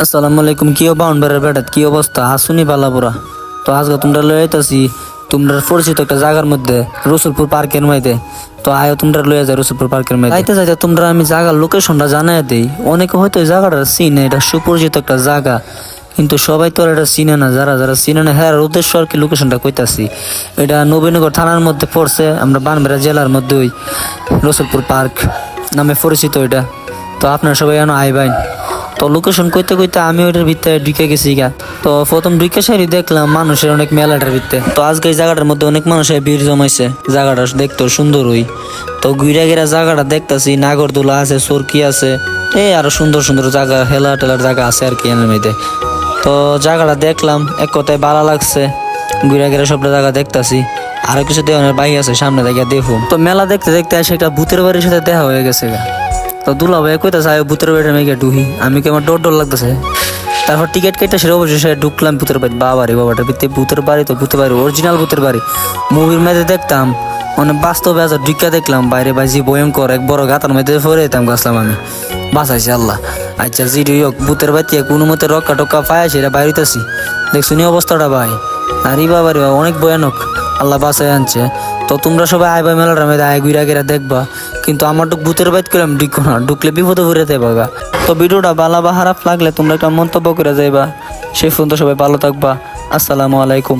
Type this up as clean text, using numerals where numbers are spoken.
আসসালামু আলাইকুম। কি বাউন্ডারের বেটাত কি অবস্থা? আসুনি বালাপুরা। তো আজকে তোমরা লয়ে আইতাছি তোমরা পরিচিত একটা জায়গার মধ্যে, রসুলপুর পার্কের মধ্যে। তো আয়ো তোমরা লয়ে যায় রসুলপুর পার্কের মধ্যে। যাইতে যাইতে তোমরা আমি জায়গার লোকেশনটা জানাই দেই। অনেকে হয়তো এই জায়গাটা চিনে, এটা সুপরিচিত একটা জায়গা, কিন্তু সবাই তো আর এটা চিনে না। যারা যারা চিনে না হ্যাঁ উদ্দেশ্য আর কি লোকেশনটা কইতাছি। এটা নবীনগর থানার মধ্যে পড়ছে, আমরা বানবেড়া জেলার মধ্যে ওই রসুলপুর পার্ক নামে পরিচিত এটা। তো আপনারা সবাই যেন আইবেন। তো লোকেশন কইতে কইতে আমি ওইটার ভিতরে ঢুকে গেছি গা। তো প্রথম ঢুকে সারি দেখলাম মানুষের অনেক মেলাটার ভিতরে। তো আজকে এই জায়গাটার মধ্যে অনেক মানুষের ভিড় জমাইছে, জায়গাটা দেখতেও সুন্দর হই। তো ঘুরা ঘিরা জায়গাটা দেখতাছি, নাগরদোলা আছে, সরকি আছে, এই আরো সুন্দর সুন্দর জায়গা, হেলা টেলার জায়গা আছে আর কি এর মধ্যে। তো জায়গাটা দেখলাম, এক কথায় ভালো লাগছে। ঘুরা ঘিরা সব জায়গা দেখতাছি, আরো কিছু দেওয়ানের বাকি আছে, সামনে দেখে দেখুন। তো মেলা দেখতে দেখতে এসে একটা ভূতের বাড়ির সাথে দেখা হয়ে গেছে গা। তো দুলা ভাই কইতাছে আয় ভূতের বাড়িটা মেঘে ঢুকি। আমি কি আমার ডর ডর লাগতেছে। তারপর টিকিট কেটে সেটা অবশ্যই সে ঢুকলাম ভূতের বাড়ি। বাবারে বাবাটার ভিতরে ভূতের বাড়ি, তো ভূতের বাড়ি অরিজিনাল ভূতের বাড়ি। মুভির মধ্যে দেখতাম, মানে বাস্তবে আজ ঢুকা দেখলাম বাইরে বাইজি ভয়ঙ্কর এক বড় গাতার মধ্যে ফরে যেতাম গাছলাম আমি। বাঁচাইছি আল্লাহ। আচ্ছা জিডি হোক, ভূতের বাড়িতে কোনো মতে রক্ষা টক্কা পায় সেটা বাইরেতেছি। দেখছুনি অবস্থাটা ভাই, আর ই বাবারে অনেক ভয়ানক। আল্লাহ বাঁচাই আনছে। তো তোমরা সবাই আইবা মেলাটার মধ্যে আয় ঘুরা গেরা দেখবা, কিন্তু আমার তো ভূতের বাইত করে আমি ঢুকো না, ঢুকলে বিপদে ঘুরে যাইবা। তো ভিডিওটা ভালো বা খারাপ লাগলে তোমরা একটা মন্তব্য করে যাইবা। সেই পর্যন্ত সবাই ভালো থাকবা। আসসালামু আলাইকুম।